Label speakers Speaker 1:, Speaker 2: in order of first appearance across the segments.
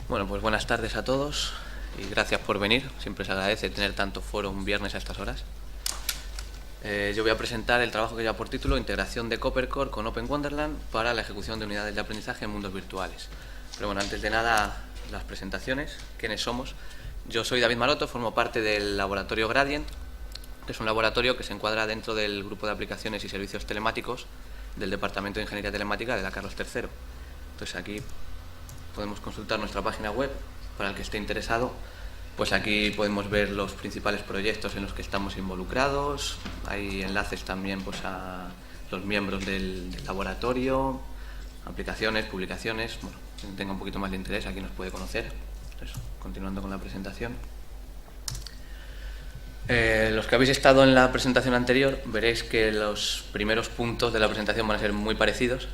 Speaker 1: Bueno, pues buenas tardes a todos y gracias por venir. Siempre se agradece tener tanto foro un viernes a estas horas. Yo voy a presentar el trabajo que lleva por título Integración de Coppercore con Open Wonderland para la ejecución de unidades de aprendizaje en mundos virtuales. Pero bueno, antes de nada, las presentaciones. ¿Quiénes somos? Yo soy David Maroto, formo parte del laboratorio Gradient, que es un laboratorio que se encuadra dentro del grupo de aplicaciones y servicios telemáticos del Departamento de Ingeniería Telemática de la Carlos III. Entonces aquí podemos consultar nuestra página web para el que esté interesado. Pues aquí podemos ver los principales proyectos en los que estamos involucrados. Hay enlaces también pues, a los miembros del laboratorio, aplicaciones, publicaciones. Bueno, quien tenga un poquito más de interés aquí nos puede conocer. Eso, continuando con la presentación. Los que habéis estado en la presentación anterior veréis que los primeros puntos de la presentación van a ser muy parecidos.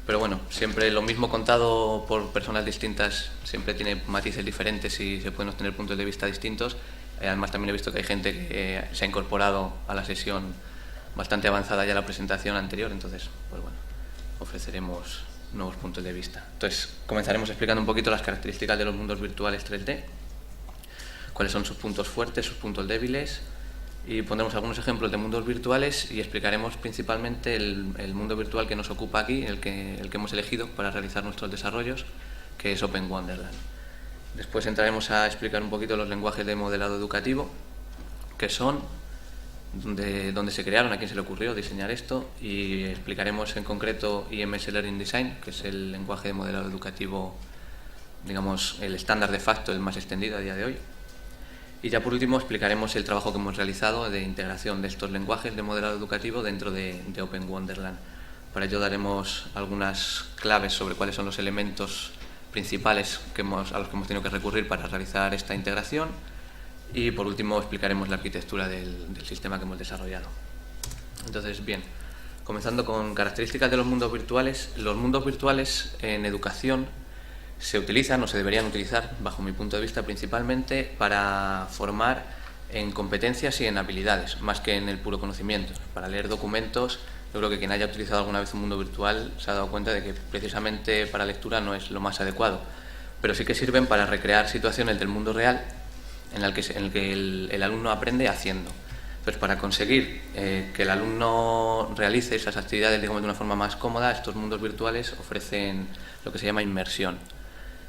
Speaker 1: Pero bueno, siempre lo mismo contado por personas distintas siempre tiene matices diferentes y se pueden obtener puntos de vista distintos. Además también he visto que hay gente que se ha incorporado a la sesión bastante avanzada ya a la presentación anterior, entonces pues bueno, ofreceremos nuevos puntos de vista. Entonces comenzaremos explicando un poquito las características de los mundos virtuales 3D, cuáles son sus puntos fuertes, sus puntos débiles, y pondremos algunos ejemplos de mundos virtuales y explicaremos principalmente el mundo virtual que nos ocupa aquí, el que hemos elegido para realizar nuestros desarrollos, que es Open Wonderland. Después entraremos a explicar un poquito los lenguajes de modelado educativo, que son, dónde se crearon, a quién se le ocurrió diseñar esto, y explicaremos en concreto IMS Learning Design, que es el lenguaje de modelado educativo, digamos, el estándar de facto, el más extendido a día de hoy. Y ya por último explicaremos el trabajo que hemos realizado de integración de estos lenguajes de modelado educativo dentro de Open Wonderland. Para ello daremos algunas claves sobre cuáles son los elementos principales a los que hemos tenido que recurrir para realizar esta integración, y por último explicaremos la arquitectura del sistema que hemos desarrollado. Entonces, bien, comenzando con características de los mundos virtuales. Los mundos virtuales en educación se utilizan o se deberían utilizar, bajo mi punto de vista, principalmente para formar en competencias y en habilidades, más que en el puro conocimiento. Para leer documentos, yo creo que quien haya utilizado alguna vez un mundo virtual se ha dado cuenta de que precisamente para lectura no es lo más adecuado, pero sí que sirven para recrear situaciones del mundo real en el que el alumno aprende haciendo. Entonces, para conseguir que el alumno realice esas actividades, digamos, de una forma más cómoda, estos mundos virtuales ofrecen lo que se llama inmersión.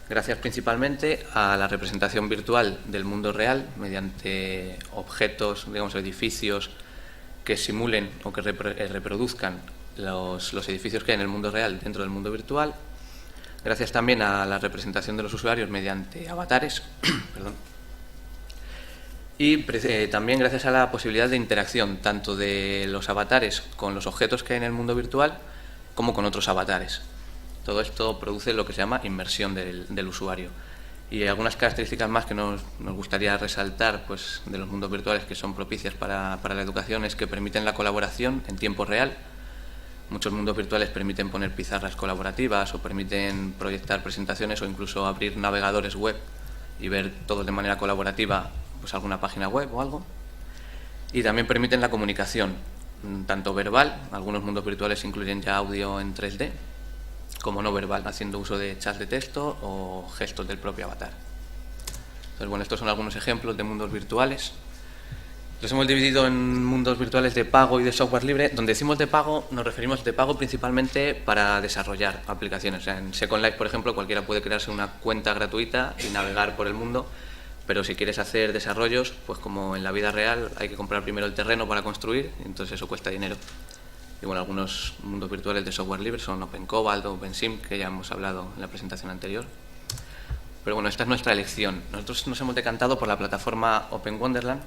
Speaker 1: Gracias principalmente a la representación virtual del mundo real mediante objetos, digamos, edificios que simulen o que reproduzcan los edificios que hay en el mundo real dentro del mundo virtual. Gracias también a la representación de los usuarios mediante avatares. Perdón. Y también gracias a la posibilidad de interacción tanto de los avatares con los objetos que hay en el mundo virtual como con otros avatares. Todo esto produce lo que se llama inmersión del usuario. Y algunas características más que nos gustaría resaltar pues, de los mundos virtuales que son propicias para la educación es que permiten la colaboración en tiempo real. Muchos mundos virtuales permiten poner pizarras colaborativas o permiten proyectar presentaciones o incluso abrir navegadores web y ver todos de manera colaborativa pues, alguna página web o algo. Y también permiten la comunicación, tanto verbal, algunos mundos virtuales incluyen ya audio en 3D, como no verbal, haciendo uso de chats de texto o gestos del propio avatar. Entonces, bueno, estos son algunos ejemplos de mundos virtuales. Los hemos dividido en mundos virtuales de pago y de software libre. Donde decimos de pago, nos referimos de pago principalmente para desarrollar aplicaciones. O sea, en Second Life, por ejemplo, cualquiera puede crearse una cuenta gratuita y navegar por el mundo, pero si quieres hacer desarrollos, pues como en la vida real, hay que comprar primero el terreno para construir, entonces eso cuesta dinero. Y bueno, algunos mundos virtuales de software libre son OpenCobalt o OpenSim, que ya hemos hablado en la presentación anterior. Pero bueno, esta es nuestra elección. Nosotros nos hemos decantado por la plataforma Open Wonderland.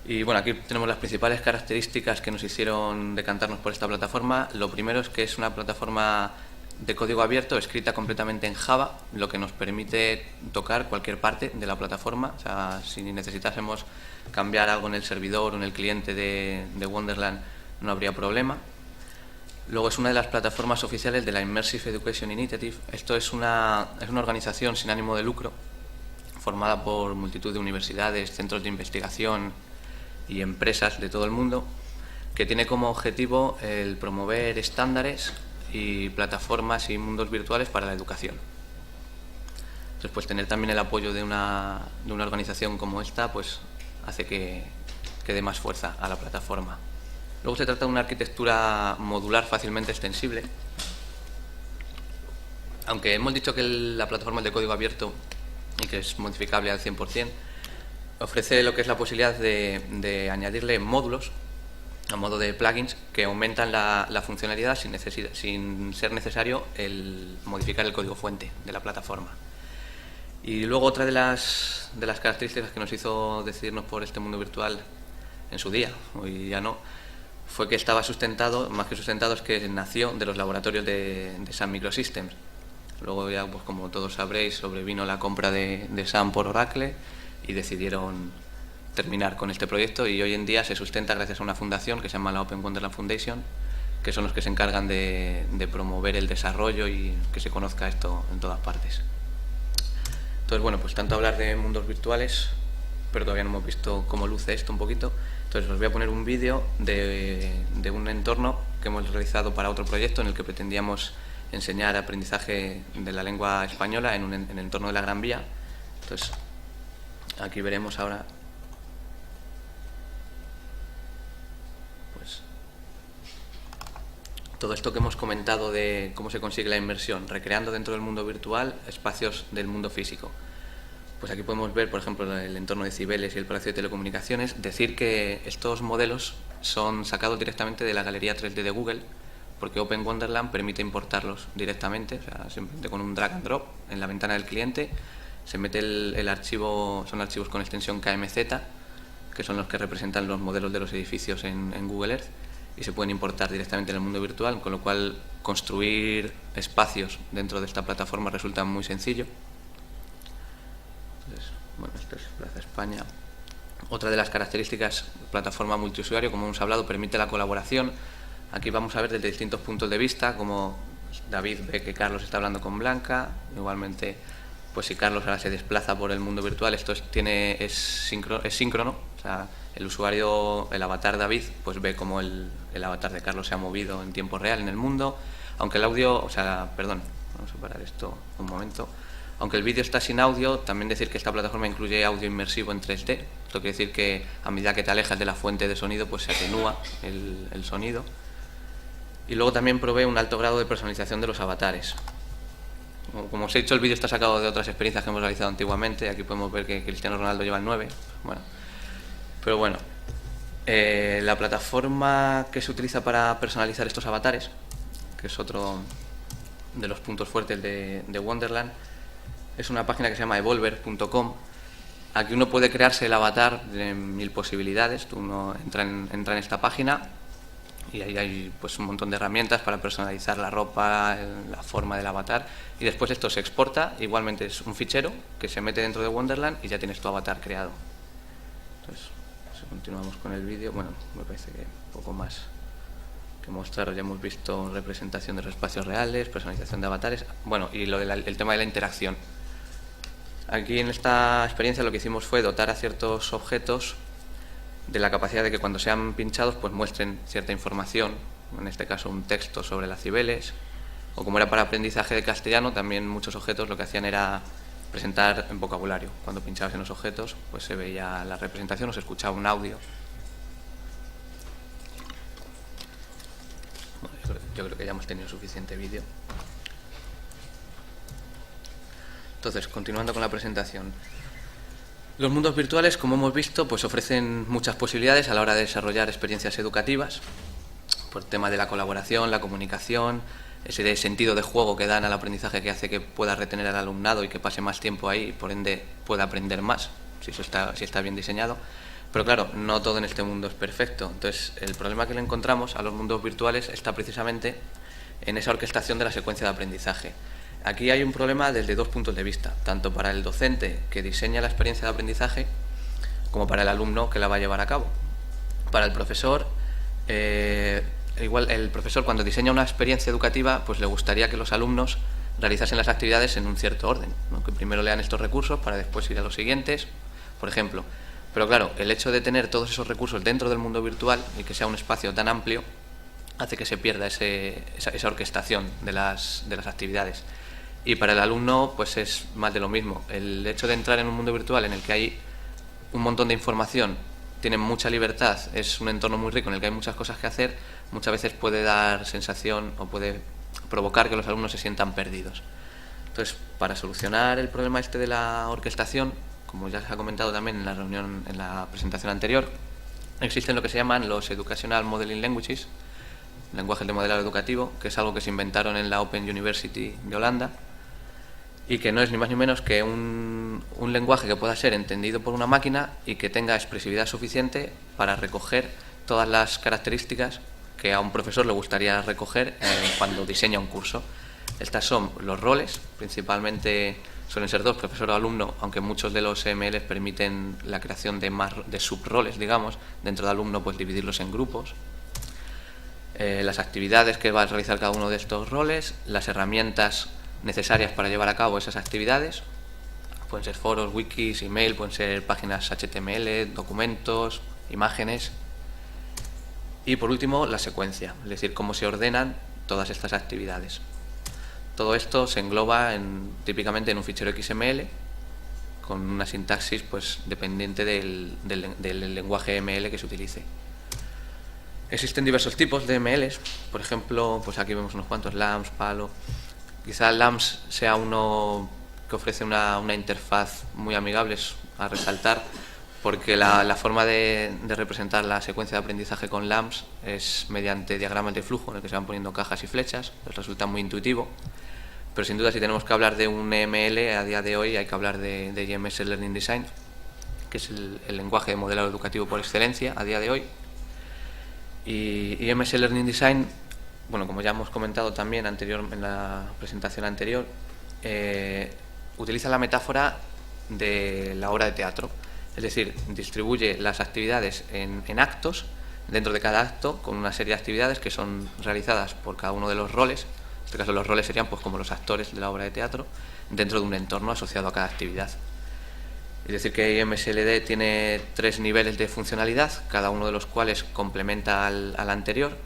Speaker 1: Y bueno, aquí tenemos las principales características que nos hicieron decantarnos por esta plataforma. Lo primero es que es una plataforma de código abierto, escrita completamente en Java, lo que nos permite tocar cualquier parte de la plataforma. O sea, si necesitásemos cambiar algo en el servidor o en el cliente de Wonderland, no habría problema. Luego es una de las plataformas oficiales de la Immersive Education Initiative. Esto es una organización sin ánimo de lucro formada por multitud de universidades, centros de investigación y empresas de todo el mundo, que tiene como objetivo el promover estándares y plataformas y mundos virtuales para la educación. Entonces, pues tener también el apoyo de una organización como esta, pues hace que dé más fuerza a la plataforma. Luego se trata de una arquitectura modular fácilmente extensible. Aunque hemos dicho que la plataforma es de código abierto y que es modificable al 100%, ofrece lo que es la posibilidad de añadirle módulos a modo de plugins que aumentan la funcionalidad sin ser necesario el modificar el código fuente de la plataforma. Y luego otra de las características que nos hizo decidirnos por este mundo virtual en su día, hoy ya no, fue que estaba sustentado, más que sustentado, es que nació de los laboratorios de Sun Microsystems. Luego ya, pues como todos sabréis, sobrevino la compra de Sun por Oracle y decidieron terminar con este proyecto, y hoy en día se sustenta gracias a una fundación que se llama la Open Wonderland Foundation, que son los que se encargan de promover el desarrollo y que se conozca esto en todas partes. Entonces, bueno, pues tanto hablar de mundos virtuales, pero todavía no hemos visto cómo luce esto un poquito. Entonces os voy a poner un vídeo de un entorno que hemos realizado para otro proyecto en el que pretendíamos enseñar aprendizaje de la lengua española en el entorno de la Gran Vía. Entonces, aquí veremos ahora pues todo esto que hemos comentado de cómo se consigue la inmersión, recreando dentro del mundo virtual espacios del mundo físico. Pues aquí podemos ver, por ejemplo, el entorno de Cibeles y el Palacio de Telecomunicaciones. Decir que estos modelos son sacados directamente de la galería 3D de Google, porque Open Wonderland permite importarlos directamente, o sea, simplemente con un drag and drop en la ventana del cliente se mete el archivo, son archivos con extensión KMZ, que son los que representan los modelos de los edificios en Google Earth, y se pueden importar directamente en el mundo virtual, con lo cual construir espacios dentro de esta plataforma resulta muy sencillo. Entonces, bueno, esto es Plaza España. Otra de las características, plataforma multiusuario, como hemos hablado, permite la colaboración. Aquí vamos a ver desde distintos puntos de vista, como David ve que Carlos está hablando con Blanca, igualmente, pues si Carlos ahora se desplaza por el mundo virtual, esto es síncrono, o sea, el usuario, el avatar David, pues ve cómo el avatar de Carlos se ha movido en tiempo real en el mundo, aunque el audio, o sea, perdón, vamos a parar esto un momento. Aunque el vídeo está sin audio, también decir que esta plataforma incluye audio inmersivo en 3D. Esto quiere decir que a medida que te alejas de la fuente de sonido, pues se atenúa el sonido. Y luego también provee un alto grado de personalización de los avatares. Como os he dicho, el vídeo está sacado de otras experiencias que hemos realizado antiguamente. Aquí podemos ver que Cristiano Ronaldo lleva el 9. Bueno, pero bueno, la plataforma que se utiliza para personalizar estos avatares, que es otro de los puntos fuertes de Wonderland, es una página que se llama evolver.com. Aquí uno puede crearse el avatar de 1000 posibilidades. Uno entra en esta página y ahí hay pues un montón de herramientas para personalizar la ropa, la forma del avatar, y después esto se exporta. Igualmente es un fichero que se mete dentro de Wonderland y ya tienes tu avatar creado. Entonces, si continuamos con el vídeo, bueno, me parece que poco más que mostraros. Ya hemos visto representación de los espacios reales, personalización de avatares, bueno, y el tema de la interacción. Aquí en esta experiencia lo que hicimos fue dotar a ciertos objetos de la capacidad de que cuando sean pinchados pues muestren cierta información, en este caso un texto sobre las Cibeles, o como era para aprendizaje de castellano, también muchos objetos lo que hacían era presentar en vocabulario. Cuando pinchabas en los objetos pues se veía la representación o se escuchaba un audio. Bueno, yo creo que ya hemos tenido suficiente vídeo. Entonces, continuando con la presentación. Los mundos virtuales, como hemos visto, pues ofrecen muchas posibilidades a la hora de desarrollar experiencias educativas, por el tema de la colaboración, la comunicación, ese sentido de juego que dan al aprendizaje, que hace que pueda retener al alumnado y que pase más tiempo ahí y por ende pueda aprender más, si está bien diseñado. Pero claro, no todo en este mundo es perfecto. Entonces, el problema que le encontramos a los mundos virtuales está precisamente en esa orquestación de la secuencia de aprendizaje. Aquí hay un problema desde dos puntos de vista, tanto para el docente que diseña la experiencia de aprendizaje como para el alumno que la va a llevar a cabo. Para el profesor, igual el profesor cuando diseña una experiencia educativa, pues le gustaría que los alumnos realizasen las actividades en un cierto orden, ¿no? Que primero lean estos recursos para después ir a los siguientes, por ejemplo. Pero claro, el hecho de tener todos esos recursos dentro del mundo virtual y que sea un espacio tan amplio hace que se pierda esa orquestación de las actividades. y para el alumno pues es más de lo mismo. El hecho de entrar en un mundo virtual en el que hay un montón de información, tienen mucha libertad, es un entorno muy rico en el que hay muchas cosas que hacer, muchas veces puede dar sensación o puede provocar que los alumnos se sientan perdidos. Entonces, para solucionar el problema este de la orquestación, como ya se ha comentado también en la reunión, en la presentación anterior, existen lo que se llaman los Educational Modeling Languages, lenguajes de modelado educativo, que es algo que se inventaron en la Open University de Holanda, y que no es ni más ni menos que un lenguaje que pueda ser entendido por una máquina y que tenga expresividad suficiente para recoger todas las características que a un profesor le gustaría recoger cuando diseña un curso. Estas son los roles, principalmente suelen ser dos, profesor o alumno, aunque muchos de los EML permiten la creación de subroles, digamos, dentro de alumno, pues dividirlos en grupos. Las actividades que va a realizar cada uno de estos roles, las herramientas necesarias para llevar a cabo esas actividades, pueden ser foros, wikis, email, pueden ser páginas HTML, documentos, imágenes, y por último la secuencia, es decir, cómo se ordenan todas estas actividades. Todo esto se engloba típicamente en un fichero XML con una sintaxis pues dependiente del lenguaje ML que se utilice. Existen diversos tipos de MLs, por ejemplo, pues aquí vemos unos cuantos, LAMS, Palo. Quizá LAMS sea uno que ofrece una interfaz muy amigable a resaltar, porque la forma de representar la secuencia de aprendizaje con LAMS es mediante diagramas de flujo en el que se van poniendo cajas y flechas, pues resulta muy intuitivo. Pero sin duda, si tenemos que hablar de un EML a día de hoy, hay que hablar de IMS Learning Design, que es el lenguaje de modelado educativo por excelencia a día de hoy. Y IMS Learning Design, bueno, como ya hemos comentado también en la presentación anterior, utiliza la metáfora de la obra de teatro, es decir, distribuye las actividades en actos, dentro de cada acto, con una serie de actividades que son realizadas por cada uno de los roles. En este caso los roles serían pues como los actores de la obra de teatro, dentro de un entorno asociado a cada actividad. Es decir, que IMSLD tiene 3 niveles de funcionalidad, cada uno de los cuales complementa al anterior.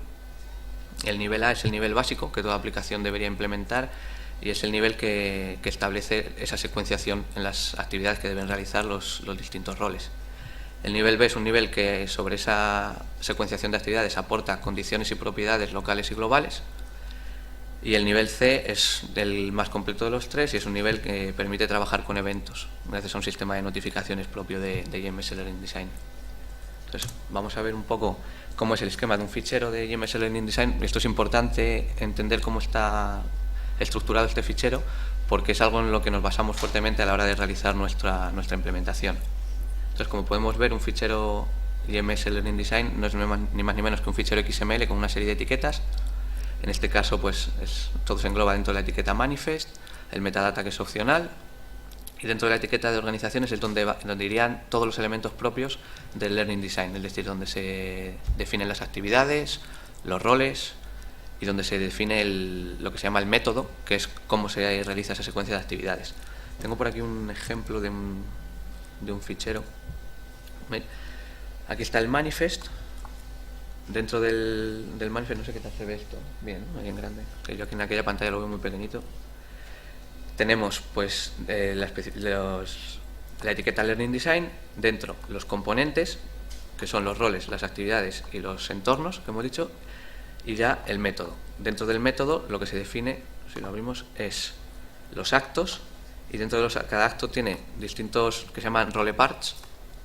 Speaker 1: El nivel A es el nivel básico que toda aplicación debería implementar y es el nivel que establece esa secuenciación en las actividades que deben realizar los distintos roles. El nivel B es un nivel que sobre esa secuenciación de actividades aporta condiciones y propiedades locales y globales. Y el nivel C es el más completo de los 3 y es un nivel que permite trabajar con eventos, gracias a un sistema de notificaciones propio de IMS Learning Design. Entonces, vamos a ver un poco cómo es el esquema de un fichero de IMS Learning Design. Esto es importante entender cómo está estructurado este fichero, porque es algo en lo que nos basamos fuertemente a la hora de realizar nuestra implementación. Entonces, como podemos ver, un fichero IMS Learning Design no es ni más ni menos que un fichero XML con una serie de etiquetas. En este caso, pues todo se engloba dentro de la etiqueta manifest, el metadata que es opcional, y dentro de la etiqueta de organizaciones es donde irían todos los elementos propios del Learning Design, es decir, donde se definen las actividades, los roles y donde se define lo que se llama el método, que es cómo se realiza esa secuencia de actividades. Tengo por aquí un ejemplo de un fichero. Aquí está el manifest. Dentro del manifest, no sé qué tal se ve esto, bien, ¿no? Ahí en grande, que yo aquí en aquella pantalla lo veo muy pequeñito. Tenemos pues la etiqueta Learning Design, dentro los componentes, que son los roles, las actividades y los entornos, que hemos dicho, y ya el método. Dentro del método lo que se define, si lo abrimos, es los actos, y dentro de cada acto tiene distintos que se llaman role parts,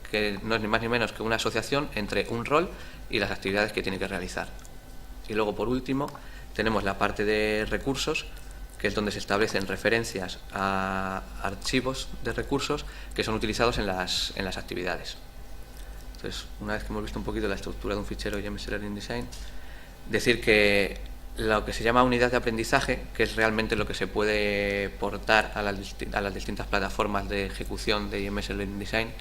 Speaker 1: que no es ni más ni menos que una asociación entre un rol y las actividades que tiene que realizar. Y luego, por último, tenemos la parte de recursos, que es donde se establecen referencias a archivos de recursos que son utilizados en las actividades. Entonces, una vez que hemos visto un poquito la estructura de un fichero IMS Learning Design, decir que lo que se llama unidad de aprendizaje, que es realmente lo que se puede portar a las distintas plataformas de ejecución de IMS Learning Design,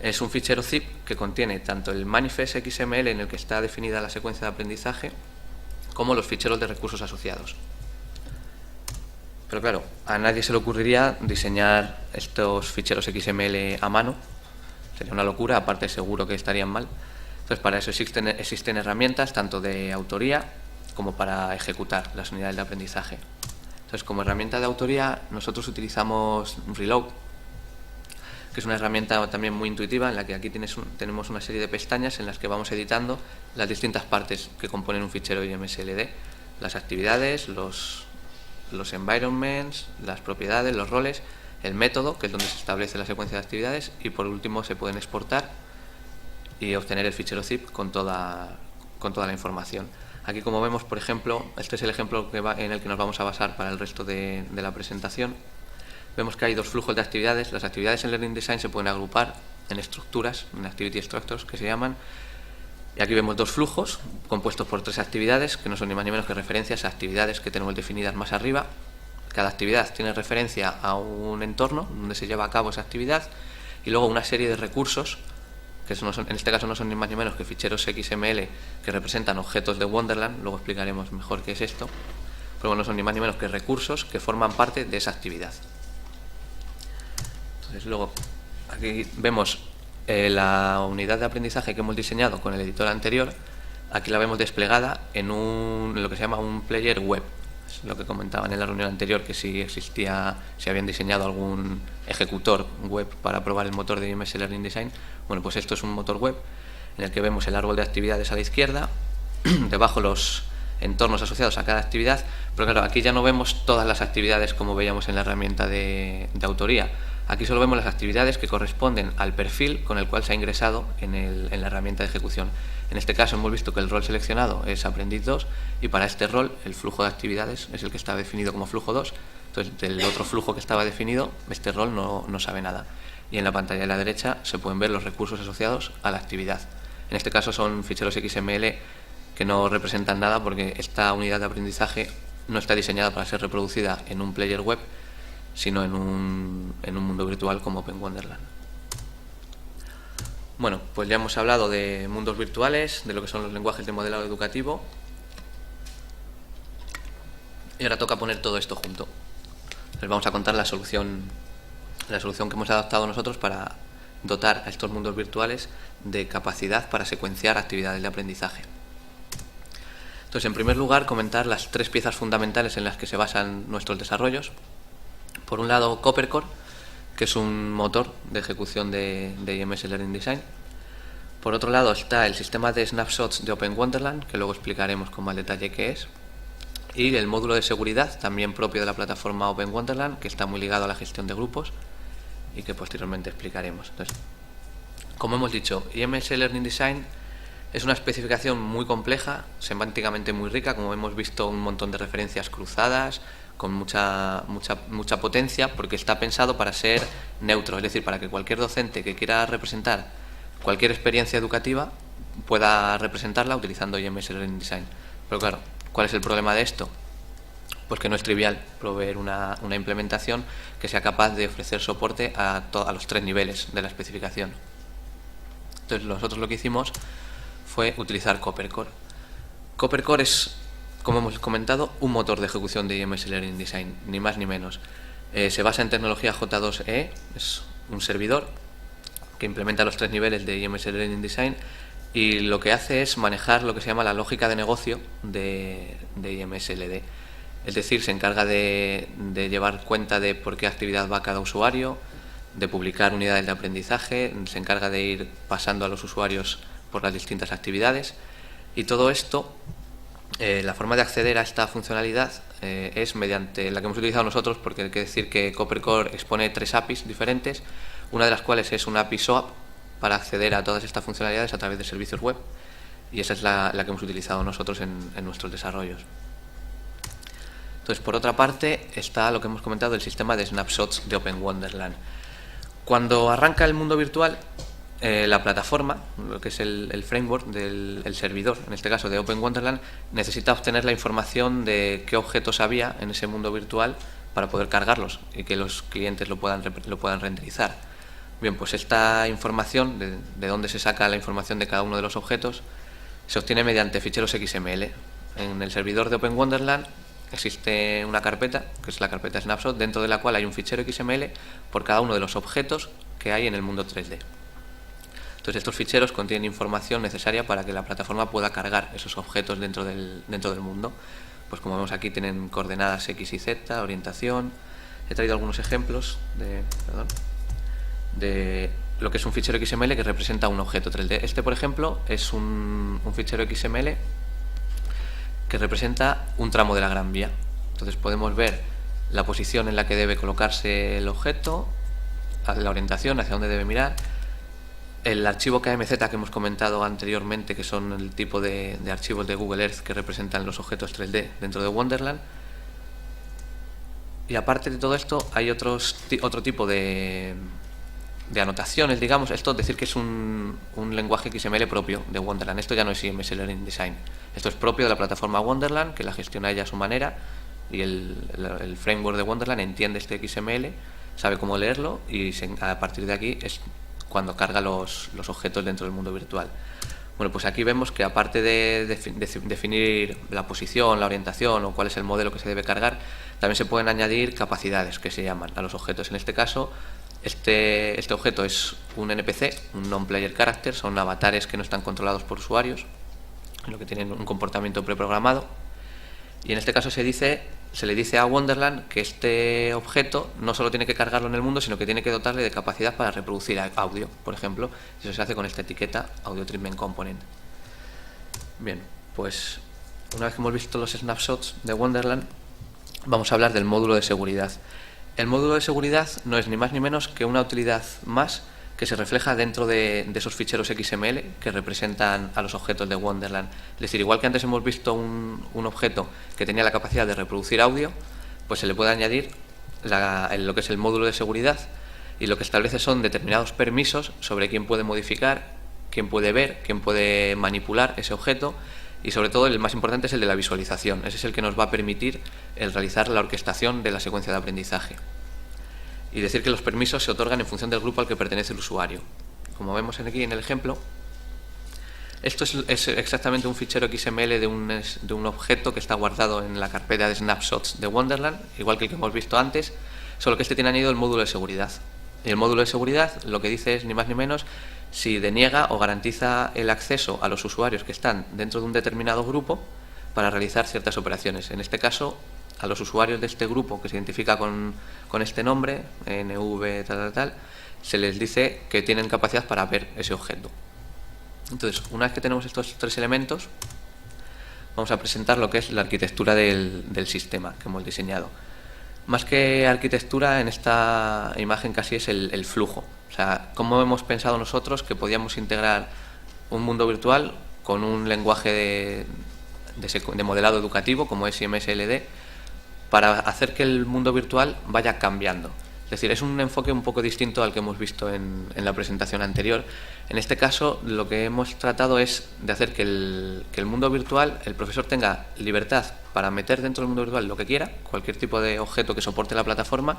Speaker 1: es un fichero zip que contiene tanto el manifest XML en el que está definida la secuencia de aprendizaje como los ficheros de recursos asociados. Pero claro, a nadie se le ocurriría diseñar estos ficheros XML a mano, sería una locura, aparte seguro que estarían mal. Entonces, para eso existen herramientas tanto de autoría como para ejecutar las unidades de aprendizaje. Entonces, Entonces, como herramienta de autoría, nosotros utilizamos Reload, que es una herramienta también muy intuitiva, en la que aquí tenemos una serie de pestañas en las que vamos editando las distintas partes que componen un fichero IMSLD, las actividades, los environments, las propiedades, los roles, el método, que es donde se establece la secuencia de actividades, y por último se pueden exportar y obtener el fichero zip con toda la información. Aquí, como vemos, por ejemplo, este es el ejemplo en el que nos vamos a basar para el resto de la presentación. Vemos que hay dos flujos de actividades. Las actividades en Learning Design se pueden agrupar en estructuras, en Activity Structures, que se llaman. Y aquí vemos dos flujos compuestos por 3 actividades, que no son ni más ni menos que referencias a actividades que tenemos definidas más arriba. Cada actividad tiene referencia a un entorno donde se lleva a cabo esa actividad, y luego una serie de recursos, que en este caso no son ni más ni menos que ficheros XML que representan objetos de Wonderland. Luego explicaremos mejor qué es esto, pero bueno, no son ni más ni menos que recursos que forman parte de esa actividad. Entonces, luego aquí vemos la unidad de aprendizaje que hemos diseñado con el editor anterior. Aquí la vemos desplegada en lo que se llama un player web. Es lo que comentaban en la reunión anterior, que si habían diseñado algún ejecutor web para probar el motor de IMS Learning Design. Bueno, pues esto es un motor web en el que vemos el árbol de actividades a la izquierda, debajo los entornos asociados a cada actividad, pero claro, aquí ya no vemos todas las actividades como veíamos en la herramienta de autoría. Aquí solo vemos las actividades que corresponden al perfil con el cual se ha ingresado en la herramienta de ejecución. En este caso hemos visto que el rol seleccionado es Aprendiz 2, y para este rol el flujo de actividades es el que está definido como flujo 2. Entonces, del otro flujo que estaba definido, este rol no sabe nada. Y en la pantalla de la derecha se pueden ver los recursos asociados a la actividad. En este caso son ficheros XML que no representan nada, porque esta unidad de aprendizaje no está diseñada para ser reproducida en un player web, sino en un mundo virtual como Open Wonderland. Bueno, pues ya hemos hablado de mundos virtuales, de lo que son los lenguajes de modelado educativo, y ahora toca poner todo esto junto. Les vamos a contar la solución que hemos adaptado nosotros para dotar a estos mundos virtuales de capacidad para secuenciar actividades de aprendizaje. Entonces, en primer lugar, comentar las 3 piezas fundamentales en las que se basan nuestros desarrollos. Por un lado, Coppercore, que es un motor de ejecución de IMS Learning Design. Por otro lado está el sistema de snapshots de Open Wonderland, que luego explicaremos con más detalle qué es. Y el módulo de seguridad, también propio de la plataforma Open Wonderland, que está muy ligado a la gestión de grupos y que posteriormente explicaremos. Entonces, como hemos dicho, IMS Learning Design es una especificación muy compleja, semánticamente muy rica, como hemos visto, un montón de referencias cruzadas, con mucha potencia, porque está pensado para ser neutro, es decir, para que cualquier docente que quiera representar cualquier experiencia educativa pueda representarla utilizando IMS Learning Design. Pero claro, ¿cuál es el problema de esto? Pues que no es trivial proveer una implementación que sea capaz de ofrecer soporte a los 3 niveles de la especificación. Entonces, nosotros lo que hicimos fue utilizar Coppercore. Coppercore es, como hemos comentado, un motor de ejecución de IMS Learning Design, ni más ni menos. Se basa en tecnología J2EE, es un servidor que implementa los 3 niveles de IMS Learning Design, y lo que hace es manejar lo que se llama la lógica de negocio de IMSLD. Es decir, se encarga de llevar cuenta de por qué actividad va cada usuario, de publicar unidades de aprendizaje, se encarga de ir pasando a los usuarios por las distintas actividades, y todo esto, la forma de acceder a esta funcionalidad es mediante la que hemos utilizado nosotros, porque hay que decir que Coppercore expone 3 APIs diferentes, una de las cuales es una API SOAP para acceder a todas estas funcionalidades a través de servicios web, y esa es la que hemos utilizado nosotros en nuestros desarrollos. Entonces, por otra parte, está lo que hemos comentado, el sistema de snapshots de Open Wonderland. Cuando arranca el mundo virtual, la plataforma, lo que es el framework del servidor, en este caso de Open Wonderland, necesita obtener la información de qué objetos había en ese mundo virtual para poder cargarlos y que los clientes lo puedan renderizar. Bien, pues esta información, de dónde se saca la información de cada uno de los objetos, se obtiene mediante ficheros XML. En el servidor de Open Wonderland existe una carpeta, que es la carpeta Snapshot, dentro de la cual hay un fichero XML por cada uno de los objetos que hay en el mundo 3D. Entonces, estos ficheros contienen información necesaria para que la plataforma pueda cargar esos objetos dentro del mundo. pues como vemos aquí tienen coordenadas X y Z, orientación. He traído algunos ejemplos de lo que es un fichero XML que representa un objeto 3D. Este, por ejemplo, es un fichero XML que representa un tramo de la Gran Vía. Entonces podemos ver la posición en la que debe colocarse el objeto, la orientación, hacia dónde debe mirar, el archivo KMZ que hemos comentado anteriormente, que son el tipo de archivos de Google Earth que representan los objetos 3D dentro de Wonderland. Y aparte de todo esto, hay otro tipo de anotaciones, digamos. Esto es decir que es un lenguaje XML propio de Wonderland. Esto ya no es IMS Learning Design. Esto es propio de la plataforma Wonderland, que la gestiona ella a su manera, y el framework de Wonderland entiende este XML, sabe cómo leerlo, y a partir de aquí es cuando carga los objetos dentro del mundo virtual. Bueno, pues aquí vemos que aparte de definir la posición, la orientación o cuál es el modelo que se debe cargar, también se pueden añadir capacidades que se llaman a los objetos. En este caso, este objeto es un NPC, un non-player character, son avatares que no están controlados por usuarios, lo que tienen un comportamiento preprogramado. Y en este caso se le dice a Wonderland que este objeto no solo tiene que cargarlo en el mundo, sino que tiene que dotarle de capacidad para reproducir audio, por ejemplo. Eso se hace con esta etiqueta Audio Treatment Component. Bien, pues una vez que hemos visto los snapshots de Wonderland, vamos a hablar del módulo de seguridad. El módulo de seguridad no es ni más ni menos que una utilidad más que se refleja dentro de esos ficheros XML que representan a los objetos de Wonderland. Es decir, igual que antes hemos visto un objeto que tenía la capacidad de reproducir audio, pues se le puede añadir lo que es el módulo de seguridad, y lo que establece son determinados permisos sobre quién puede modificar, quién puede ver, quién puede manipular ese objeto, y sobre todo el más importante es el de la visualización. Ese es el que nos va a permitir el realizar la orquestación de la secuencia de aprendizaje. Y decir que los permisos se otorgan en función del grupo al que pertenece el usuario. Como vemos aquí en el ejemplo, esto es exactamente un fichero XML de un objeto que está guardado en la carpeta de snapshots de Wonderland, igual que el que hemos visto antes, solo que este tiene añadido el módulo de seguridad. Y el módulo de seguridad lo que dice es ni más ni menos si deniega o garantiza el acceso a los usuarios que están dentro de un determinado grupo para realizar ciertas operaciones. En este caso, a los usuarios de este grupo que se identifica con este nombre, NV, tal, se les dice que tienen capacidad para ver ese objeto. Entonces, una vez que tenemos estos tres elementos, vamos a presentar lo que es la arquitectura del sistema que hemos diseñado. Más que arquitectura, en esta imagen casi es el flujo. O sea, cómo hemos pensado nosotros que podíamos integrar un mundo virtual con un lenguaje de modelado educativo como es IMSLD, para hacer que el mundo virtual vaya cambiando. Es decir, es un enfoque un poco distinto al que hemos visto en la presentación anterior. En este caso, lo que hemos tratado es de hacer que el mundo virtual, el profesor tenga libertad para meter dentro del mundo virtual lo que quiera, cualquier tipo de objeto que soporte la plataforma,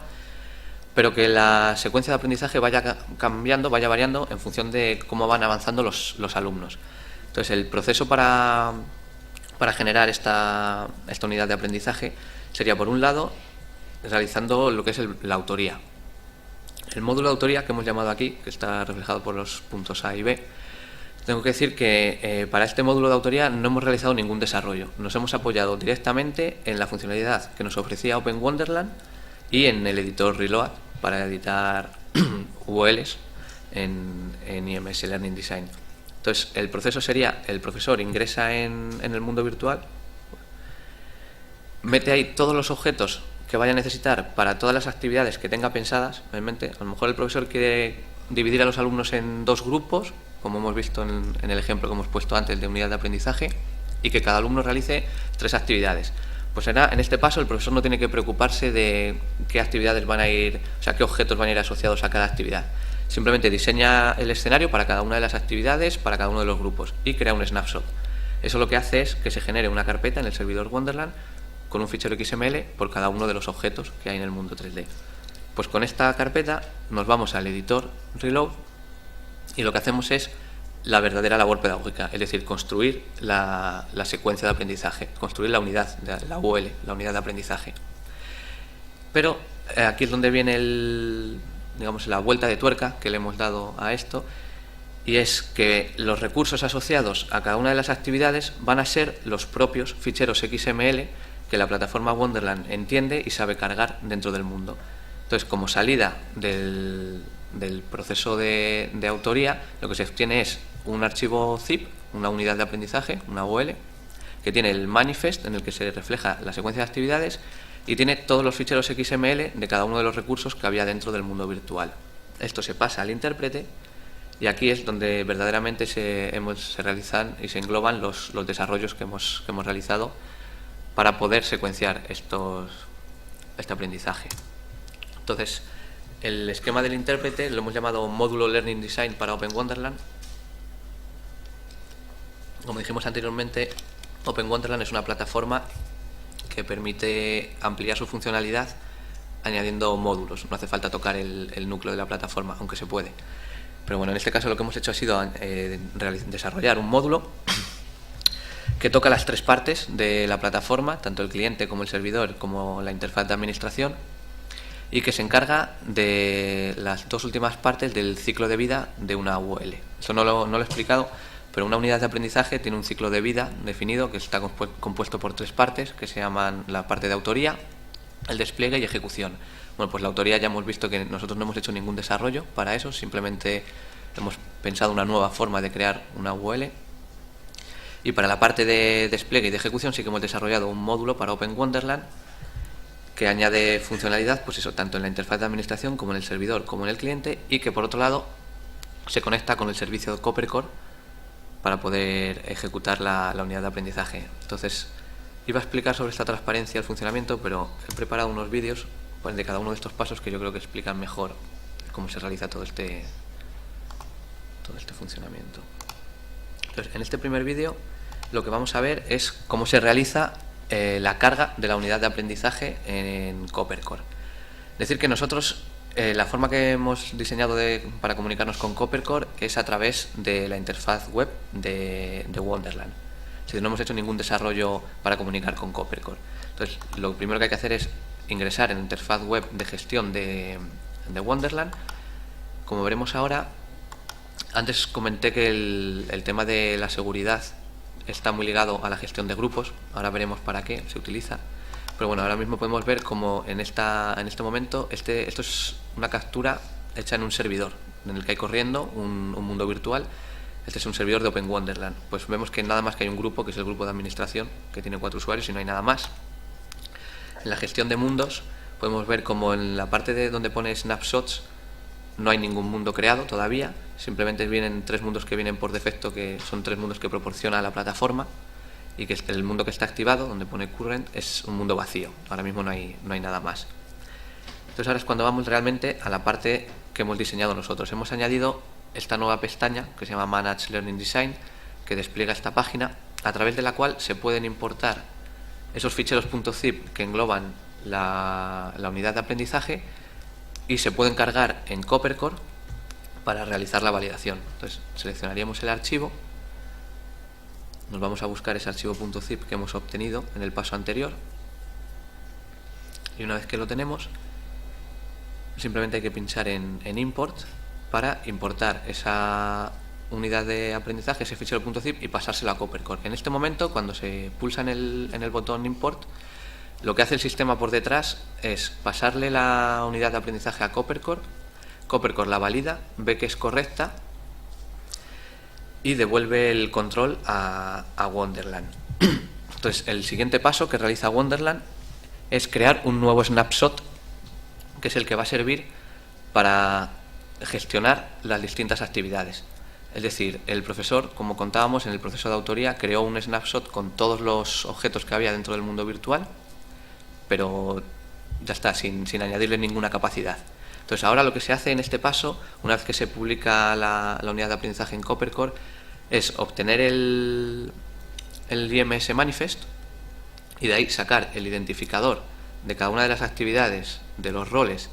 Speaker 1: pero que la secuencia de aprendizaje vaya cambiando, vaya variando en función de cómo van avanzando los alumnos. Entonces, el proceso para generar esta unidad de aprendizaje sería, por un lado, realizando lo que es la autoría. El módulo de autoría que hemos llamado aquí, que está reflejado por los puntos A y B, tengo que decir que para este módulo de autoría no hemos realizado ningún desarrollo. Nos hemos apoyado directamente en la funcionalidad que nos ofrecía Open Wonderland y en el editor Reload para editar ULs en IMS Learning Design. Entonces, el proceso sería, el profesor ingresa en el mundo virtual, mete ahí todos los objetos que vaya a necesitar para todas las actividades que tenga pensadas en mente. A lo mejor el profesor quiere dividir a los alumnos en dos grupos, como hemos visto en el ejemplo que hemos puesto antes de unidad de aprendizaje, y que cada alumno realice 3 actividades. Pues en este paso el profesor no tiene que preocuparse de qué actividades van a ir, o sea, qué objetos van a ir asociados a cada actividad. Simplemente diseña el escenario para cada una de las actividades, para cada uno de los grupos, y crea un snapshot. Eso lo que hace es que se genere una carpeta en el servidor Wonderland con un fichero XML por cada uno de los objetos que hay en el mundo 3D. Pues con esta carpeta nos vamos al editor Reload y lo que hacemos es la verdadera labor pedagógica, es decir, construir la secuencia de aprendizaje, construir la unidad, la UL, la unidad de aprendizaje. Pero aquí es donde viene digamos, la vuelta de tuerca que le hemos dado a esto, y es que los recursos asociados a cada una de las actividades van a ser los propios ficheros XML que la plataforma Wonderland entiende y sabe cargar dentro del mundo. Entonces, como salida del proceso de autoría, lo que se obtiene es un archivo zip, una unidad de aprendizaje, una UL, que tiene el manifest en el que se refleja la secuencia de actividades y tiene todos los ficheros XML de cada uno de los recursos que había dentro del mundo virtual. Esto se pasa al intérprete y aquí es donde verdaderamente se realizan y se engloban los desarrollos que hemos realizado para poder secuenciar este aprendizaje. Entonces, el esquema del intérprete lo hemos llamado Módulo Learning Design para Open Wonderland. Como dijimos anteriormente, Open Wonderland es una plataforma que permite ampliar su funcionalidad añadiendo módulos. No hace falta tocar el núcleo de la plataforma, aunque se puede. Pero bueno, en este caso lo que hemos hecho ha sido desarrollar un módulo que toca las tres partes de la plataforma, tanto el cliente como el servidor, como la interfaz de administración, y que se encarga de las dos últimas partes del ciclo de vida de una UL. Eso no lo he explicado, pero una unidad de aprendizaje tiene un ciclo de vida definido que está compuesto por tres partes, que se llaman la parte de autoría, el despliegue y ejecución. Bueno, pues la autoría ya hemos visto que nosotros no hemos hecho ningún desarrollo para eso, simplemente hemos pensado una nueva forma de crear una UL. Y para la parte de despliegue y de ejecución sí que hemos desarrollado un módulo para Open Wonderland que añade funcionalidad, pues eso, tanto en la interfaz de administración como en el servidor como en el cliente, y que por otro lado se conecta con el servicio de CopperCore para poder ejecutar la unidad de aprendizaje. Entonces, iba a explicar sobre esta transparencia, el funcionamiento, pero he preparado unos vídeos de cada uno de estos pasos que yo creo que explican mejor cómo se realiza todo este funcionamiento. Entonces, en este primer vídeo lo que vamos a ver es cómo se realiza la carga de la unidad de aprendizaje en CopperCore. Es decir, que nosotros la forma que hemos diseñado para comunicarnos con CopperCore es a través de la interfaz web de Wonderland. Es decir, no hemos hecho ningún desarrollo para comunicar con CopperCore. Entonces, lo primero que hay que hacer es ingresar en la interfaz web de gestión de Wonderland. Como veremos ahora, antes comenté que el tema de la seguridad está muy ligado a la gestión de grupos. Ahora veremos para qué se utiliza. Pero bueno, ahora mismo podemos ver como en este momento esto es una captura hecha en un servidor en el que hay corriendo un mundo virtual. Este es un servidor de Open Wonderland. Pues vemos que nada más que hay un grupo, que es el grupo de administración, que tiene 4 usuarios y no hay nada más. En la gestión de mundos podemos ver como en la parte de donde pone snapshots no hay ningún mundo creado todavía, simplemente vienen 3 mundos que vienen por defecto, que son 3 mundos que proporciona la plataforma, y que el mundo que está activado, donde pone current, es un mundo vacío. Ahora mismo no hay nada más. Entonces ahora es cuando vamos realmente a la parte que hemos diseñado nosotros. Hemos añadido esta nueva pestaña que se llama Manage Learning Design, que despliega esta página, a través de la cual se pueden importar esos ficheros .zip que engloban la unidad de aprendizaje y se pueden cargar en CopperCore para realizar la validación. Entonces seleccionaríamos el archivo, nos vamos a buscar ese archivo .zip que hemos obtenido en el paso anterior, y una vez que lo tenemos simplemente hay que pinchar en Import para importar esa unidad de aprendizaje, ese fichero .zip, y pasárselo a CopperCore. En este momento, cuando se pulsa en el botón Import, lo que hace el sistema por detrás es pasarle la unidad de aprendizaje a CopperCore. CopperCore la valida, ve que es correcta y devuelve el control a Wonderland. Entonces, el siguiente paso que realiza Wonderland es crear un nuevo snapshot, que es el que va a servir para gestionar las distintas actividades. Es decir, el profesor, como contábamos en el proceso de autoría, creó un snapshot con todos los objetos que había dentro del mundo virtual, pero ya está, sin añadirle ninguna capacidad. Entonces ahora lo que se hace en este paso, una vez que se publica la unidad de aprendizaje en CopperCore, es obtener el IMS manifest y de ahí sacar el identificador de cada una de las actividades, de los roles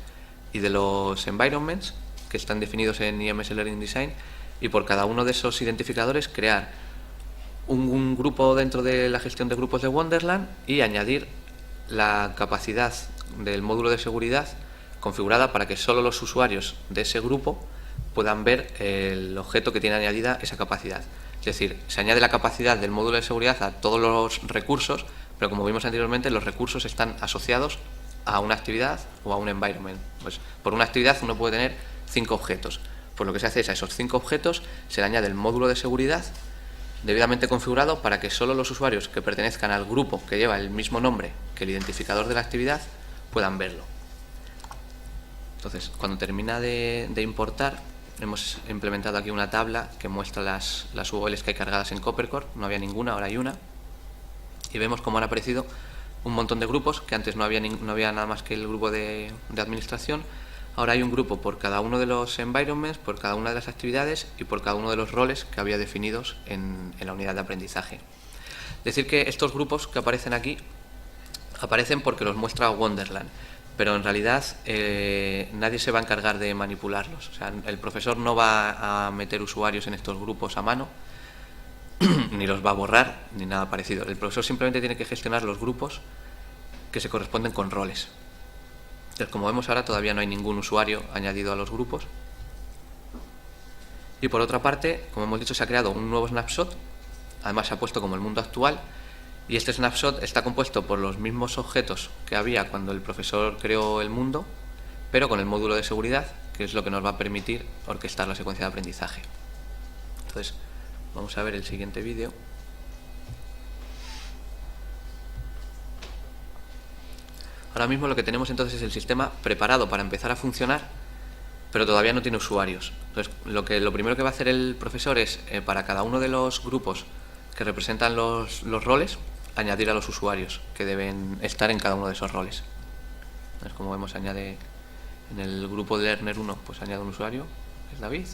Speaker 1: y de los environments que están definidos en IMS Learning Design, y por cada uno de esos identificadores crear un grupo dentro de la gestión de grupos de Wonderland y añadir la capacidad del módulo de seguridad configurada para que solo los usuarios de ese grupo puedan ver el objeto que tiene añadida esa capacidad. Es decir, se añade la capacidad del módulo de seguridad a todos los recursos, pero como vimos anteriormente, los recursos están asociados a una actividad o a un environment. Pues por una actividad uno puede tener 5 objetos. Pues lo que se hace es a esos 5 objetos se le añade el módulo de seguridad debidamente configurado para que solo los usuarios que pertenezcan al grupo que lleva el mismo nombre que el identificador de la actividad puedan verlo. Entonces, cuando termina de importar, hemos implementado aquí una tabla que muestra las URLs que hay cargadas en Coppercore. No había ninguna, ahora hay una. Y vemos cómo han aparecido un montón de grupos, que antes no había nada más que el grupo de administración. Ahora hay un grupo por cada uno de los environments, por cada una de las actividades y por cada uno de los roles que había definidos en la unidad de aprendizaje. Decir que estos grupos que aparecen aquí aparecen porque los muestra Wonderland, pero en realidad nadie se va a encargar de manipularlos. O sea, el profesor no va a meter usuarios en estos grupos a mano, ni los va a borrar, ni nada parecido. El profesor simplemente tiene que gestionar los grupos que se corresponden con roles. Entonces, como vemos ahora, todavía no hay ningún usuario añadido a los grupos. Y por otra parte, como hemos dicho, se ha creado un nuevo snapshot. Además se ha puesto como el mundo actual. Y este snapshot está compuesto por los mismos objetos que había cuando el profesor creó el mundo, pero con el módulo de seguridad, que es lo que nos va a permitir orquestar la secuencia de aprendizaje. Entonces, vamos a ver el siguiente vídeo. Ahora mismo lo que tenemos entonces es el sistema preparado para empezar a funcionar, pero todavía no tiene usuarios. Entonces, lo primero que va a hacer el profesor es, para cada uno de los grupos que representan los roles, añadir a los usuarios que deben estar en cada uno de esos roles. Entonces, como vemos, añade en el grupo de Learner 1, pues añade un usuario, que es David.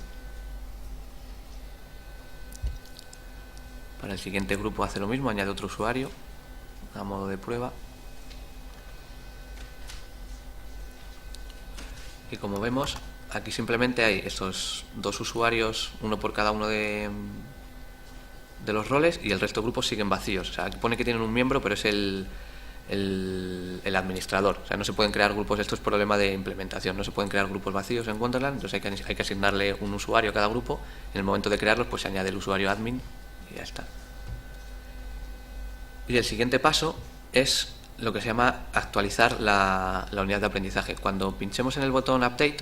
Speaker 1: Para el siguiente grupo hace lo mismo, añade otro usuario a modo de prueba. Y como vemos, aquí simplemente hay estos 2 usuarios, uno por cada uno de los roles, y el resto de grupos siguen vacíos. O sea, aquí pone que tienen un miembro, pero es el administrador. O sea, no se pueden crear grupos. Esto es problema de implementación. No se pueden crear grupos vacíos en Wonderland, entonces hay que asignarle un usuario a cada grupo. En el momento de crearlos, pues se añade el usuario admin y ya está. Y el siguiente paso es lo que se llama actualizar la unidad de aprendizaje. Cuando pinchemos en el botón Update,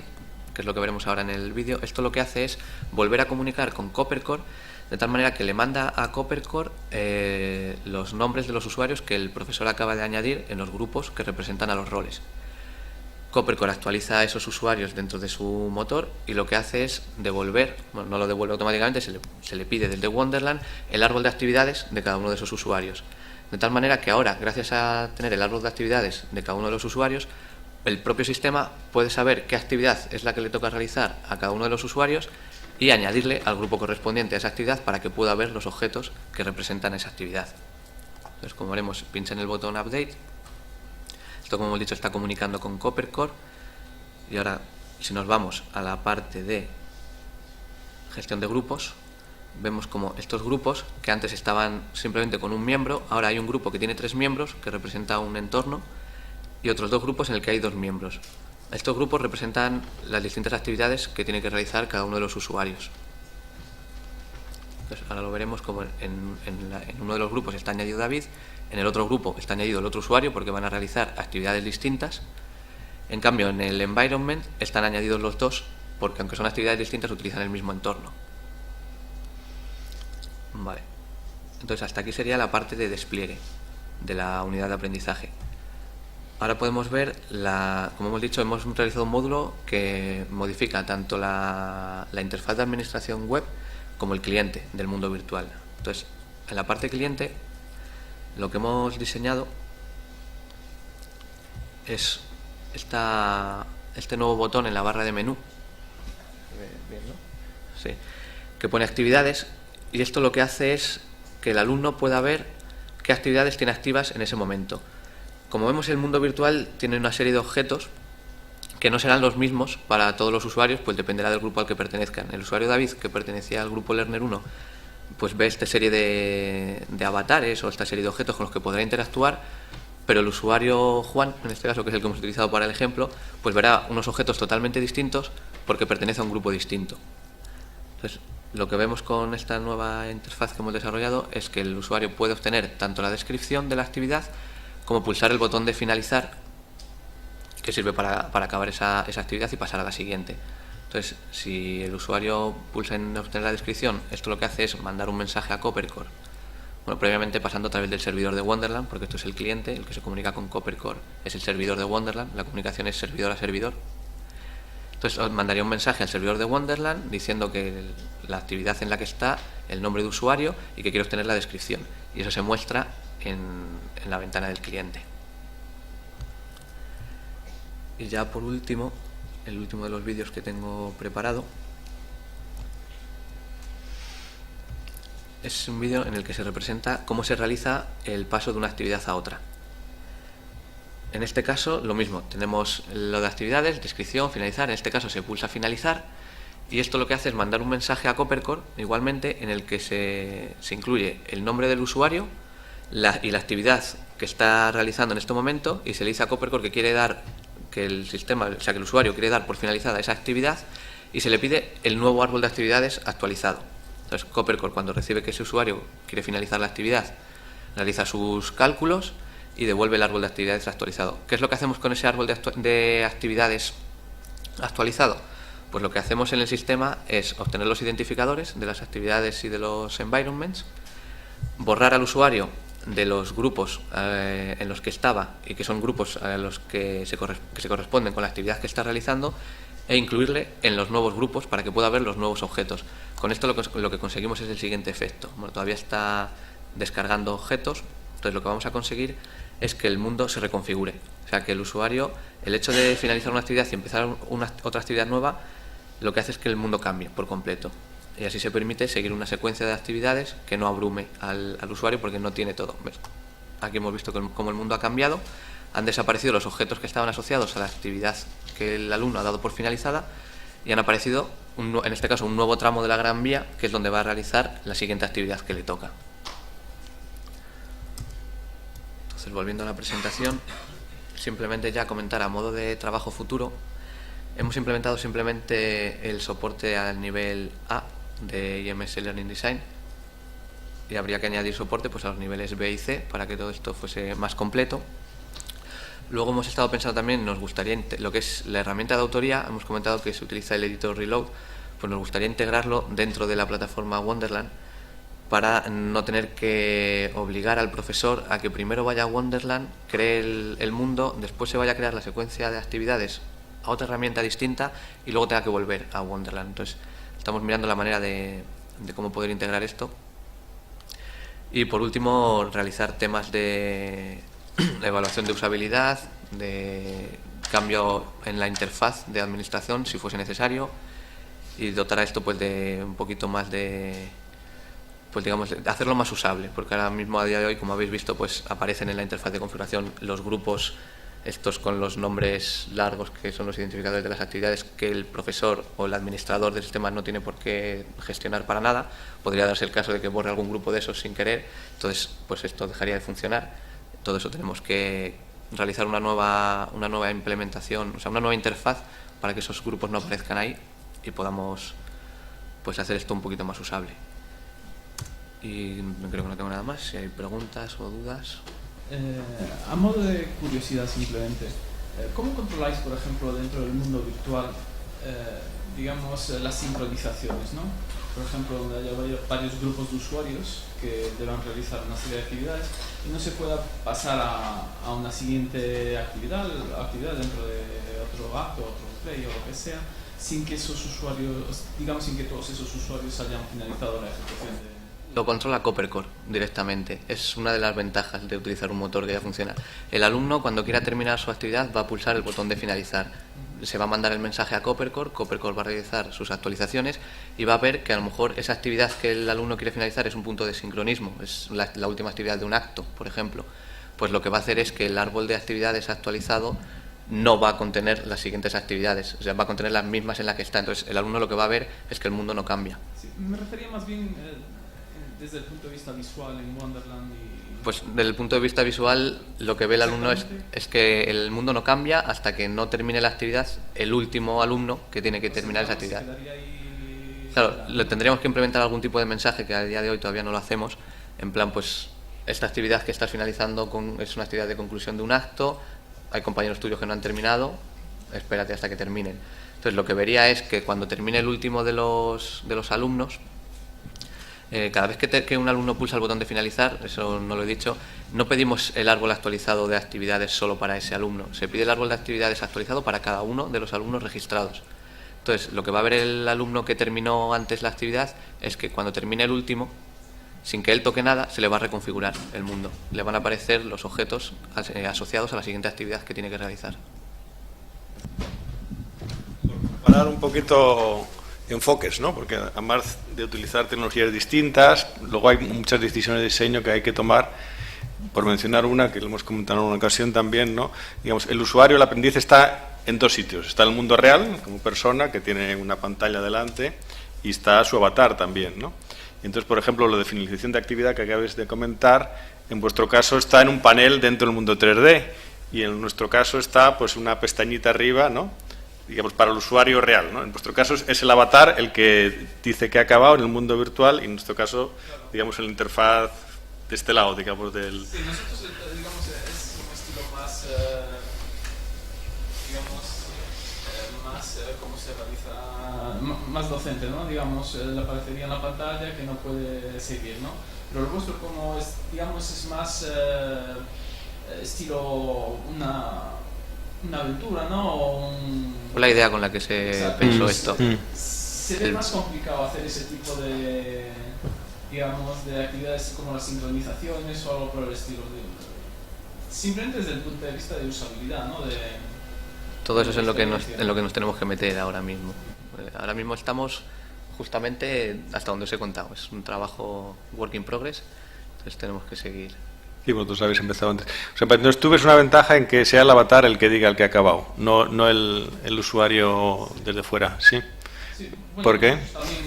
Speaker 1: que es lo que veremos ahora en el vídeo, esto lo que hace es volver a comunicar con Coppercore, de tal manera que le manda a Coppercore los nombres de los usuarios que el profesor acaba de añadir en los grupos que representan a los roles. Coppercore actualiza a esos usuarios dentro de su motor y lo que hace es devolver, bueno, no lo devuelve automáticamente, se le pide desde Wonderland el árbol de actividades de cada uno de esos usuarios. De tal manera que ahora, gracias a tener el árbol de actividades de cada uno de los usuarios, el propio sistema puede saber qué actividad es la que le toca realizar a cada uno de los usuarios y añadirle al grupo correspondiente a esa actividad para que pueda ver los objetos que representan esa actividad. Entonces, como veremos, pincha en el botón Update. Esto, como hemos dicho, está comunicando con Coppercore. Y ahora, si nos vamos a la parte de gestión de grupos, vemos como estos grupos, que antes estaban simplemente con un miembro, ahora hay un grupo que tiene 3 miembros, que representa un entorno, y otros 2 grupos en el que hay 2 miembros. Estos grupos representan las distintas actividades que tiene que realizar cada uno de los usuarios. Entonces, ahora lo veremos como en uno de los grupos está añadido David, en el otro grupo está añadido el otro usuario porque van a realizar actividades distintas. En cambio, en el environment están añadidos los 2 porque, aunque son actividades distintas, utilizan el mismo entorno. Vale. Entonces, hasta aquí sería la parte de despliegue de la unidad de aprendizaje. Ahora podemos ver, como hemos dicho, hemos realizado un módulo que modifica tanto la interfaz de administración web como el cliente del mundo virtual. Entonces, en la parte cliente, lo que hemos diseñado es este nuevo botón en la barra de menú, bien, ¿no? Sí, que pone actividades, y esto lo que hace es que el alumno pueda ver qué actividades tiene activas en ese momento. Como vemos, el mundo virtual tiene una serie de objetos que no serán los mismos para todos los usuarios, pues dependerá del grupo al que pertenezcan. El usuario David, que pertenecía al grupo Learner 1, pues ve esta serie de avatares o esta serie de objetos con los que podrá interactuar, pero el usuario Juan, en este caso, que es el que hemos utilizado para el ejemplo, pues verá unos objetos totalmente distintos porque pertenece a un grupo distinto. Entonces, Lo que vemos con esta nueva interfaz que hemos desarrollado es que el usuario puede obtener tanto la descripción de la actividad como pulsar el botón de finalizar, que sirve para acabar esa actividad y pasar a la siguiente. Entonces, si el usuario pulsa en obtener la descripción, esto lo que hace es mandar un mensaje a Coppercore. Bueno, previamente pasando a través del servidor de Wonderland, porque esto es el cliente, el que se comunica con Coppercore es el servidor de Wonderland, la comunicación es servidor a servidor. Entonces os mandaría un mensaje al servidor de Wonderland diciendo que la actividad en la que está, el nombre de usuario y que quiere obtener la descripción. Y eso se muestra en la ventana del cliente. Y ya por último, el último de los vídeos que tengo preparado es un vídeo en el que se representa cómo se realiza el paso de una actividad a otra. En este caso lo mismo, tenemos lo de actividades, descripción, finalizar, en este caso se pulsa finalizar y esto lo que hace es mandar un mensaje a Coppercore igualmente en el que se incluye el nombre del usuario y la actividad que está realizando en este momento y se le dice a Coppercore que quiere dar, que el sistema, o sea que el usuario quiere dar por finalizada esa actividad y se le pide el nuevo árbol de actividades actualizado. Entonces Coppercore, cuando recibe que ese usuario quiere finalizar la actividad, realiza sus cálculos y devuelve el árbol de actividades actualizado. ¿Qué es lo que hacemos con ese árbol de actividades actualizado? Pues lo que hacemos en el sistema es obtener los identificadores de las actividades y de los environments, borrar al usuario de los grupos en los que estaba y que son grupos a los que se corresponden con la actividad que está realizando e incluirle en los nuevos grupos para que pueda ver los nuevos objetos. Con esto lo que conseguimos es el siguiente efecto. Bueno, todavía está descargando objetos, entonces lo que vamos a conseguir es que el mundo se reconfigure. O sea, que el usuario, el hecho de finalizar una actividad y empezar otra actividad nueva, lo que hace es que el mundo cambie por completo. Y así se permite seguir una secuencia de actividades que no abrume al usuario porque no tiene todo. Aquí hemos visto cómo el mundo ha cambiado, han desaparecido los objetos que estaban asociados a la actividad que el alumno ha dado por finalizada y han aparecido, en este caso, un nuevo tramo de la Gran Vía, que es donde va a realizar la siguiente actividad que le toca. Entonces, volviendo a la presentación, simplemente ya comentar a modo de trabajo futuro, hemos implementado simplemente el soporte al nivel A de IMS Learning Design y habría que añadir soporte pues a los niveles B y C para que todo esto fuese más completo. Luego hemos estado pensando también, nos gustaría, lo que es la herramienta de autoría, hemos comentado que se utiliza el editor Reload, pues nos gustaría integrarlo dentro de la plataforma Wonderland para no tener que obligar al profesor a que primero vaya a Wonderland, cree el mundo, después se vaya a crear la secuencia de actividades a otra herramienta distinta y luego tenga que volver a Wonderland. Entonces estamos mirando la manera de cómo poder integrar esto. Y por último, realizar temas de evaluación de usabilidad, de cambio en la interfaz de administración si fuese necesario y dotar a esto pues de un poquito más de, pues digamos, de hacerlo más usable, porque ahora mismo a día de hoy, como habéis visto, pues aparecen en la interfaz de configuración los grupos estos con los nombres largos que son los identificadores de las actividades que el profesor o el administrador del sistema no tiene por qué gestionar para nada. Podría darse el caso de que borre algún grupo de esos sin querer, entonces pues esto dejaría de funcionar. Todo eso tenemos que realizar una nueva implementación, o sea, una nueva interfaz para que esos grupos no aparezcan ahí y podamos pues hacer esto un poquito más usable. Y creo que no tengo nada más. Si hay preguntas o dudas.
Speaker 2: A modo de curiosidad simplemente, ¿cómo controláis, por ejemplo, dentro del mundo virtual, digamos, las sincronizaciones, ¿no? Por ejemplo, donde haya varios grupos de usuarios que deban realizar una serie de actividades y no se pueda pasar a una siguiente actividad dentro de otro acto, otro play o lo que sea, sin que esos usuarios, digamos, sin que todos esos usuarios hayan finalizado la ejecución de...
Speaker 1: Lo controla Coppercore directamente. Es una de las ventajas de utilizar un motor que ya funciona. El alumno, cuando quiera terminar su actividad, va a pulsar el botón de finalizar. Se va a mandar el mensaje a Coppercore, Coppercore va a realizar sus actualizaciones y va a ver que a lo mejor esa actividad que el alumno quiere finalizar es un punto de sincronismo, es la última actividad de un acto, por ejemplo. Pues lo que va a hacer es que el árbol de actividades actualizado no va a contener las siguientes actividades, o sea, va a contener las mismas en las que está. Entonces el alumno lo que va a ver es que el mundo no cambia.
Speaker 2: Sí, me refería más bien desde el punto de vista visual en Wonderland
Speaker 1: Pues desde el punto de vista visual lo que ve el alumno es que el mundo no cambia hasta que no termine la actividad el último alumno que tiene que terminar esa actividad. Claro, le tendríamos que implementar algún tipo de mensaje que a día de hoy todavía no lo hacemos, en plan, pues, esta actividad que estás finalizando es una actividad de conclusión de un acto, hay compañeros tuyos que no han terminado, espérate hasta que terminen. Entonces, lo que vería es que cuando termine el último de los alumnos, cada vez que un alumno pulsa el botón de finalizar, eso no lo he dicho, no pedimos el árbol actualizado de actividades solo para ese alumno, se pide el árbol de actividades actualizado para cada uno de los alumnos registrados. Entonces, lo que va a ver el alumno que terminó antes la actividad es que cuando termine el último, sin que él toque nada, se le va a reconfigurar el mundo. Le van a aparecer los objetos asociados a la siguiente actividad que tiene que realizar.
Speaker 3: Para dar un poquito enfoques, ¿no? Porque además de utilizar tecnologías distintas, luego hay muchas decisiones de diseño que hay que tomar. Por mencionar una, que lo hemos comentado en una ocasión también, ¿no? Digamos, el usuario, el aprendiz está en dos sitios. Está el mundo real, como persona, que tiene una pantalla delante, y está su avatar también, ¿no? Entonces, por ejemplo, lo de finalización de actividad que acabáis de comentar, en vuestro caso está en un panel dentro del mundo 3D, y en nuestro caso está pues una pestañita arriba, ¿no? Digamos, para el usuario real, ¿no? En vuestro caso es el avatar el que dice que ha acabado en el mundo virtual, y en nuestro caso, digamos, la interfaz de este lado, digamos, del...
Speaker 2: Sí, nosotros, digamos, es un estilo más, ¿cómo se realiza? Más docente, ¿no? Digamos, le aparecería en la pantalla que no puede seguir, ¿no? Pero el vuestro, como es, digamos, es más estilo una aventura, ¿no?
Speaker 1: Fue la idea con la que se pensó esto.
Speaker 2: Se ve más complicado hacer ese tipo de, digamos, de actividades como las sincronizaciones o algo por el estilo. Simplemente desde el punto de vista de usabilidad, ¿no?
Speaker 1: Todo eso es en lo que nos tenemos que meter ahora mismo. Ahora mismo estamos justamente hasta donde os he contado. Es un trabajo work in progress, entonces tenemos que seguir.
Speaker 3: Sí, vosotros habéis empezado antes. O sea, entonces tú ves una ventaja en que sea el avatar el que diga el que ha acabado, no el usuario desde fuera, ¿sí?
Speaker 2: Sí, bueno,
Speaker 3: ¿por qué?
Speaker 2: También,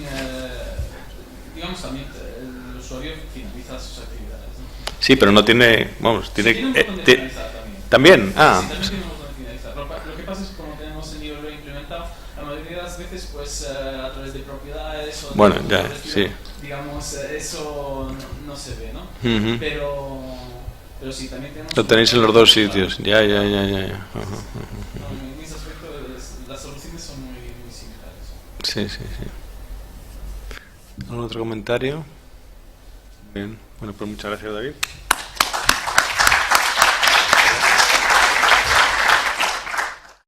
Speaker 2: digamos, también el usuario finaliza sus actividades, ¿no?
Speaker 3: Sí, pero no tiene... Vamos,
Speaker 2: tiene un botón de finalizar también.
Speaker 3: ¿También? Ah.
Speaker 2: Sí, también tiene un botón de finalizar. Lo que pasa es que como tenemos el nivel implementado, la mayoría de las veces, pues, a través de propiedades o
Speaker 3: bueno,
Speaker 2: de
Speaker 3: ya,
Speaker 2: estilo,
Speaker 3: sí.
Speaker 2: digamos, eso no se ve, ¿no?
Speaker 3: Uh-huh.
Speaker 2: Pero sí, también tenemos...
Speaker 3: Lo tenéis en los dos sitios. Ya.
Speaker 2: No, en ese aspecto las soluciones son muy similares.
Speaker 3: Sí. ¿Algún otro comentario? Bien. Bueno, pues muchas gracias, David.